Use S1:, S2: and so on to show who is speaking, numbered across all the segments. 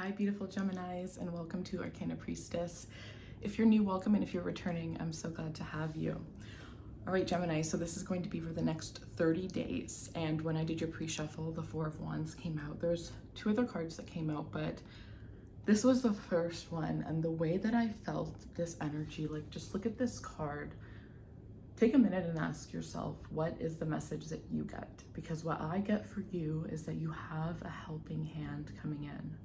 S1: Hi, beautiful Geminis, and welcome to Arcana Priestess. If you're new, welcome, and if you're returning, I'm so glad to have you. All right, Gemini, so this is going to be for the next 30 days, and when I did your pre-shuffle, the Four of Wands came out. There's two other cards that came out, but this was the first one, and the way that I felt this energy, like, just look at this card. Take a minute and ask yourself, what is the message that you get? Because what I get for you is that you have a helping hand coming in.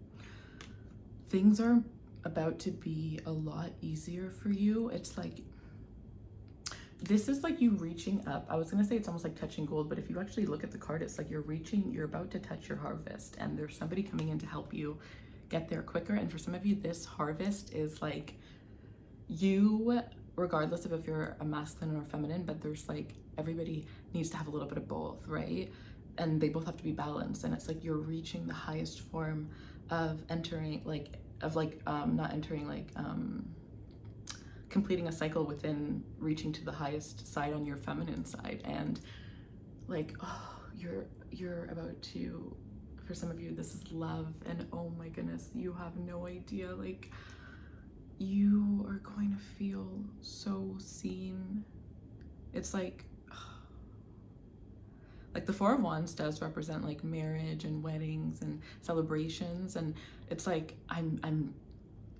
S1: Things are about to be a lot easier for you. It's like, this is like you reaching up. I was gonna say it's almost like touching gold, but if you actually look at the card, it's like you're about to touch your harvest, and there's somebody coming in to help you get there quicker. And for some of you, this harvest is like you, regardless of if you're a masculine or feminine, but there's like, everybody needs to have a little bit of both, right? And they both have to be balanced. And it's like you're reaching the highest form of entering, completing a cycle within reaching to the highest side on your feminine side. And like, oh, you're about to, for some of you, this is love. And oh my goodness, you have no idea, like, you are going to feel so seen. It's like the Four of Wands does represent like marriage and weddings and celebrations, and it's like I'm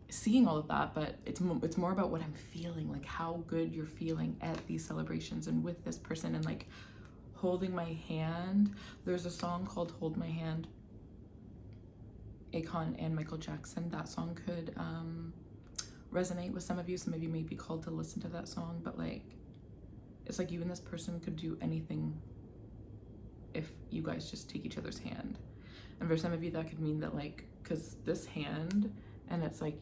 S1: seeing all of that, but it's more about what I'm feeling, like how good you're feeling at these celebrations and with this person, and like holding my hand. There's a song called Hold My Hand, Akon and Michael Jackson. That song could resonate with some of you. Some of you may be called to listen to that song, but like, it's like you and this person could do anything if you guys just take each other's hand. And for some of you, that could mean that, like, because this hand, and it's like,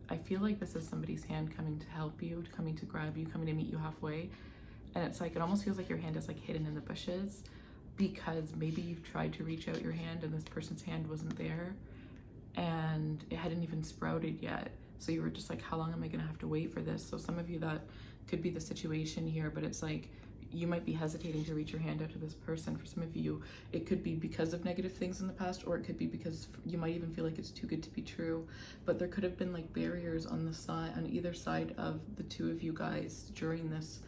S1: I feel like this is somebody's hand coming to help you, coming to grab you, coming to meet you halfway. And it's like, it almost feels like your hand is like hidden in the bushes, because maybe you've tried to reach out your hand and this person's hand wasn't there, and it hadn't even sprouted yet. So you were just like, how long am I gonna have to wait for this? So some of you, that could be the situation here, but it's like, you might be hesitating to reach your hand out to this person. For some of you, it could be because of negative things in the past, or it could be because you might even feel like it's too good to be true. But there could have been like barriers on the side, on either side of the two of you guys during this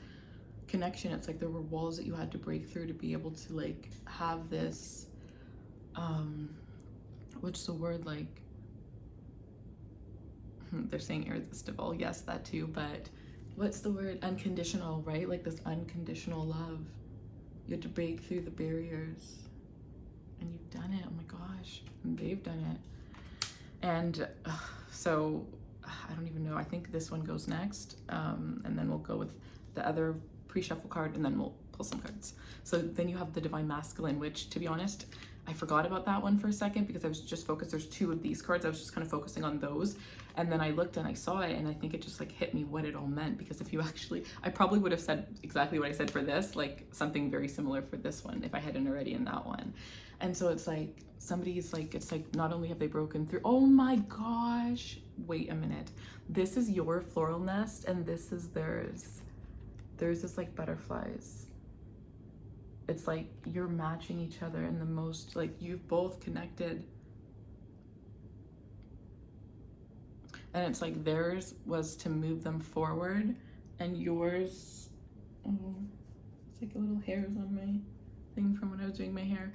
S1: connection. It's like there were walls that you had to break through to be able to like have this, what's the word, like, they're saying irresistible. Yes, that too, but what's the word? Unconditional, right? Like this unconditional love. You had to break through the barriers, and you've done it. Oh my gosh. And they've done it. And so I don't even know. I think this one goes next. And then we'll go with the other pre-shuffle card, and then we'll pull some cards. So then you have the Divine Masculine, which, to be honest, I forgot about that one for a second because I was just focused. There's two of these cards. I was just kind of focusing on those. And then I looked and I saw it, and I think it just like hit me what it all meant. Because if you actually, I probably would have said exactly what I said for this, like something very similar for this one if I hadn't already in that one. And so it's like, somebody's like, it's like, not only have they broken through, oh my gosh, wait a minute. This is your floral nest, and this is theirs. Theirs is like butterflies. It's like you're matching each other in the most, like you've both connected. And it's like theirs was to move them forward, and yours, oh, it's like a little hairs on my thing from when I was doing my hair.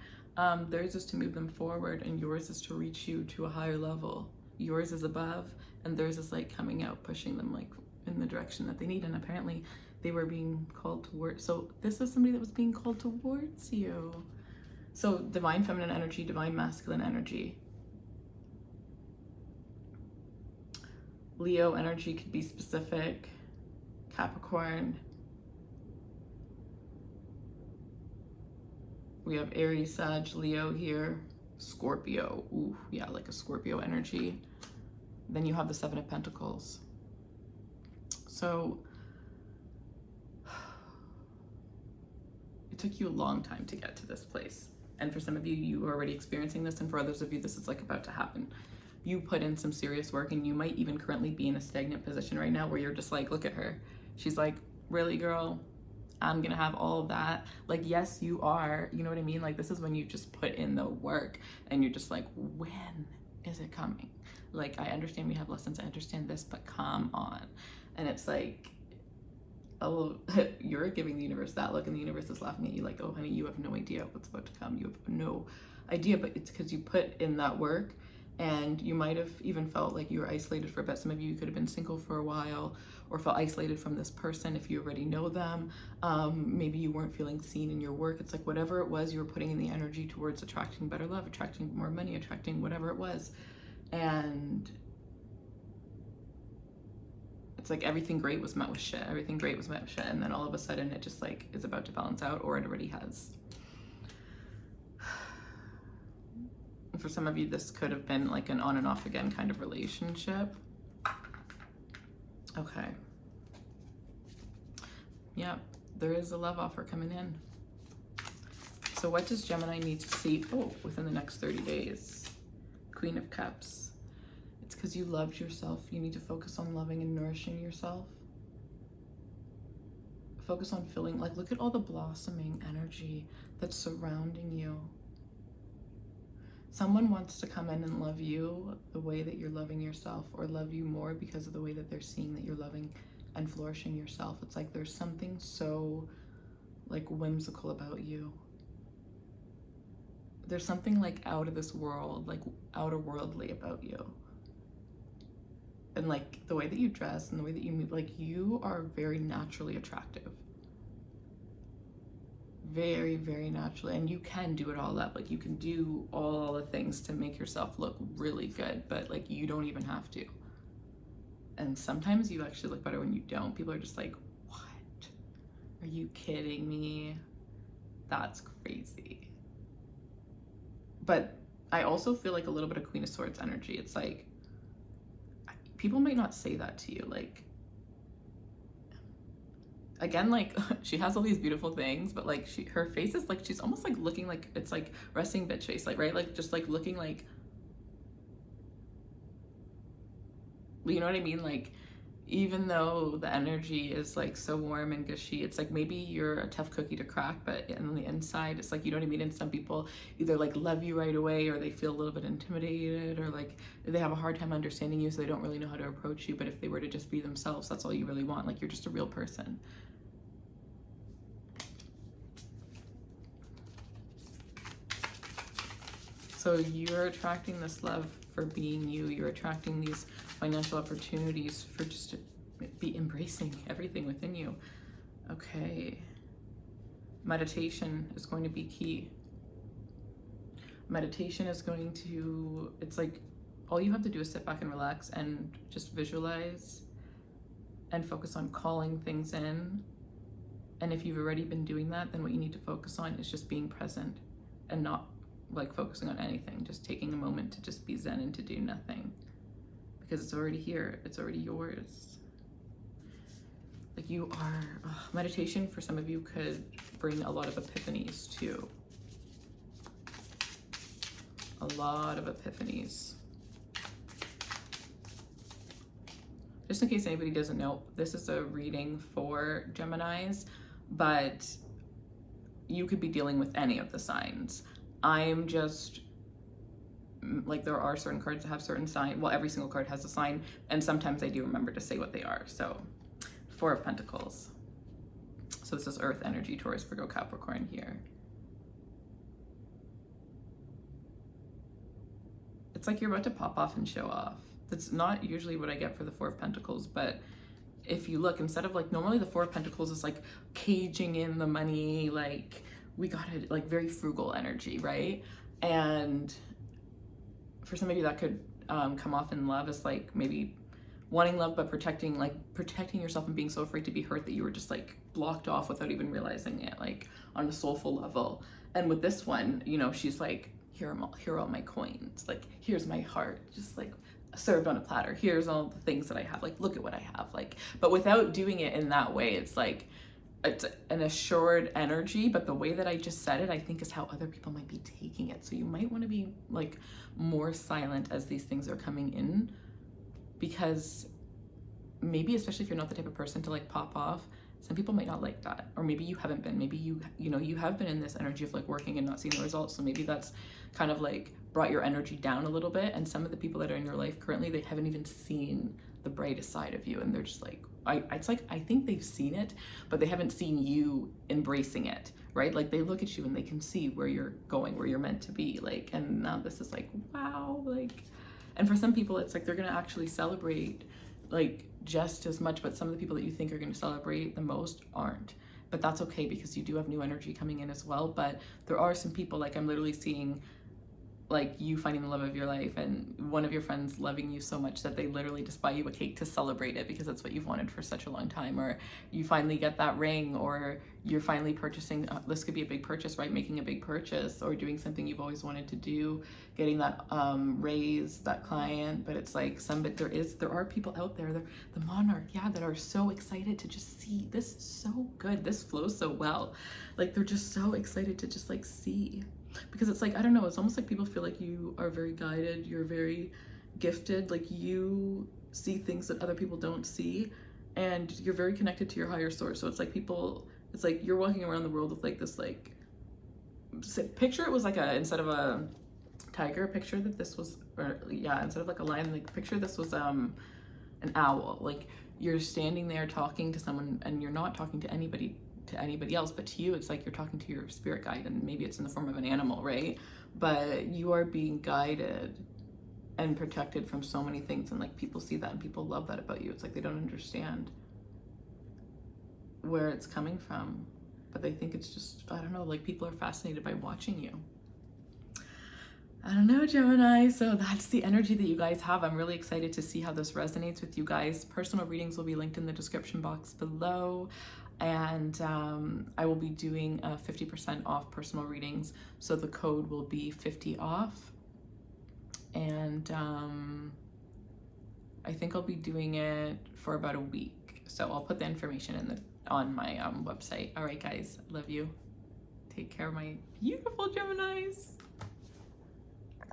S1: Theirs is to move them forward, and yours is to reach you to a higher level. Yours is above, and theirs is like coming out, pushing them like in the direction that they need. And apparently they were being called towards, so this is somebody that was being called towards you. So divine feminine energy, divine masculine energy. Leo energy could be specific. Capricorn. We have Aries, Sag, Leo here. Scorpio. Ooh, yeah, like a Scorpio energy. Then you have the Seven of Pentacles. So it took you a long time to get to this place. And for some of you, you are already experiencing this. And for others of you, this is like about to happen. You put in some serious work, and you might even currently be in a stagnant position right now where you're just like, look at her. She's like, really, girl? I'm gonna have all of that? Like, yes, you are. You know what I mean? Like, this is when you just put in the work, and you're just like, when? is it coming? Like, I understand we have lessons, I understand this, but come on. And it's like, oh, you're giving the universe that look, and the universe is laughing at you like, oh honey, you have no idea what's about to come. You have no idea. But it's because you put in that work, and you might have even felt like you were isolated for a bit. Some of you could have been single for a while, or felt isolated from this person if you already know them. Maybe you weren't feeling seen in your work. It's like whatever it was, you were putting in the energy towards attracting better love, attracting more money, attracting whatever it was. And it's like everything great was met with shit. Everything great was met with shit. And then all of a sudden it just like is about to balance out, or it already has. And for some of you, this could have been like an on and off again kind of relationship. Okay. Yeah, there is a love offer coming in. So what does Gemini need to see within the next 30 days? Queen of Cups. It's because you loved yourself. You need to focus on loving and nourishing yourself. Focus on feeling, like, look at all the blossoming energy that's surrounding you. Someone wants to come in and love you the way that you're loving yourself, or love you more because of the way that they're seeing that you're loving and flourishing yourself. It's like there's something so like whimsical about you. There's something like out of this world, like outer worldly about you. And like the way that you dress and the way that you move, like you are very naturally attractive. Very, very naturally. And you can do it all up. Like you can do all the things to make yourself look really good, but like you don't even have to. And sometimes you actually look better when you don't. People are just like, what? Are you kidding me? That's crazy. But I also feel like a little bit of Queen of Swords energy. It's like, people might not say that to you. Like, again, like she has all these beautiful things, but like her face is like, she's almost like looking like it's like resting bitch face, like, right? Like just like looking like, you know what I mean? Like, even though the energy is like so warm and gushy, it's like maybe you're a tough cookie to crack, but on the inside, it's like, you know what I mean? And some people either like love you right away, or they feel a little bit intimidated, or like they have a hard time understanding you, so they don't really know how to approach you. But if they were to just be themselves, that's all you really want. Like you're just a real person. So you're attracting this love for being you. You're attracting these financial opportunities for just to be embracing everything within you. Okay. Meditation is going to be key. Meditation is going to, it's like, all you have to do is sit back and relax and just visualize and focus on calling things in. And if you've already been doing that, then what you need to focus on is just being present and not like focusing on anything, just taking a moment to just be zen and to do nothing, because it's already here, it's already yours. Like you are, meditation for some of you could bring a lot of epiphanies too. A lot of epiphanies. Just in case anybody doesn't know, this is a reading for Geminis, but you could be dealing with any of the signs. I'm just like, there are certain cards that have certain sign. Well, every single card has a sign, and sometimes I do remember to say what they are. So 4 of Pentacles. So this is Earth energy, Taurus, Virgo, Capricorn here. It's like you're about to pop off and show off. That's not usually what I get for the 4 of Pentacles, but if you look, instead of like, normally the 4 of Pentacles is like caging in the money, like we got it, like very frugal energy, right? And for some of you that could come off in love as like maybe wanting love, but protecting yourself and being so afraid to be hurt that you were just like blocked off without even realizing it, like on a soulful level. And with this one, you know, she's like, here are all my coins, like here's my heart, just like served on a platter, here's all the things that I have, like look at what I have, like, but without doing it in that way. It's like, it's an assured energy, but the way that I just said it, I think is how other people might be taking it. So you might want to be like more silent as these things are coming in, because maybe, especially if you're not the type of person to like pop off Some people might not like that, or maybe you haven't been. Maybe you know, you have been in this energy of like working and not seeing the results. So maybe that's kind of like brought your energy down a little bit. And some of the people that are in your life currently, they haven't even seen the brightest side of you, and they're just like, it's like, I think they've seen it, but they haven't seen you embracing it, right? Like they look at you and they can see where you're going, where you're meant to be, like, and now this is like, wow, like, and for some people, it's like they're gonna actually celebrate like just as much, but some of the people that you think are gonna celebrate the most aren't. But that's okay, because you do have new energy coming in as well. But there are some people, like I'm literally seeing like you finding the love of your life and one of your friends loving you so much that they literally just buy you a cake to celebrate it, because that's what you've wanted for such a long time. Or you finally get that ring, or you're finally purchasing, this could be a big purchase, right? Making a big purchase, or doing something you've always wanted to do, getting that raise, that client. But it's like there are people out there, the monarch, yeah, that are so excited to just see, this is so good, this flows so well. Like they're just so excited to just like see. Because it's like, I don't know, it's almost like people feel like you are very guided, you're very gifted, like you see things that other people don't see, and you're very connected to your higher source. So it's like it's like you're walking around the world with like this, like, picture it was like instead of a tiger, picture that this was, or yeah, instead of like a lion, like picture this was an owl. Like you're standing there talking to someone, and you're not talking to anybody else, but to you it's like you're talking to your spirit guide, and maybe it's in the form of an animal, right? But you are being guided and protected from so many things, and like people see that and people love that about you. It's like they don't understand where it's coming from, but they think it's just, I don't know, like people are fascinated by watching you. I don't know, Gemini. So that's the energy that you guys have. I'm really excited to see how this resonates with you guys. Personal readings will be linked in the description box below. And I will be doing 50% off personal readings. So the code will be 50 off. And I think I'll be doing it for about a week. So I'll put the information on my website. All right, guys, love you. Take care, my beautiful Geminis.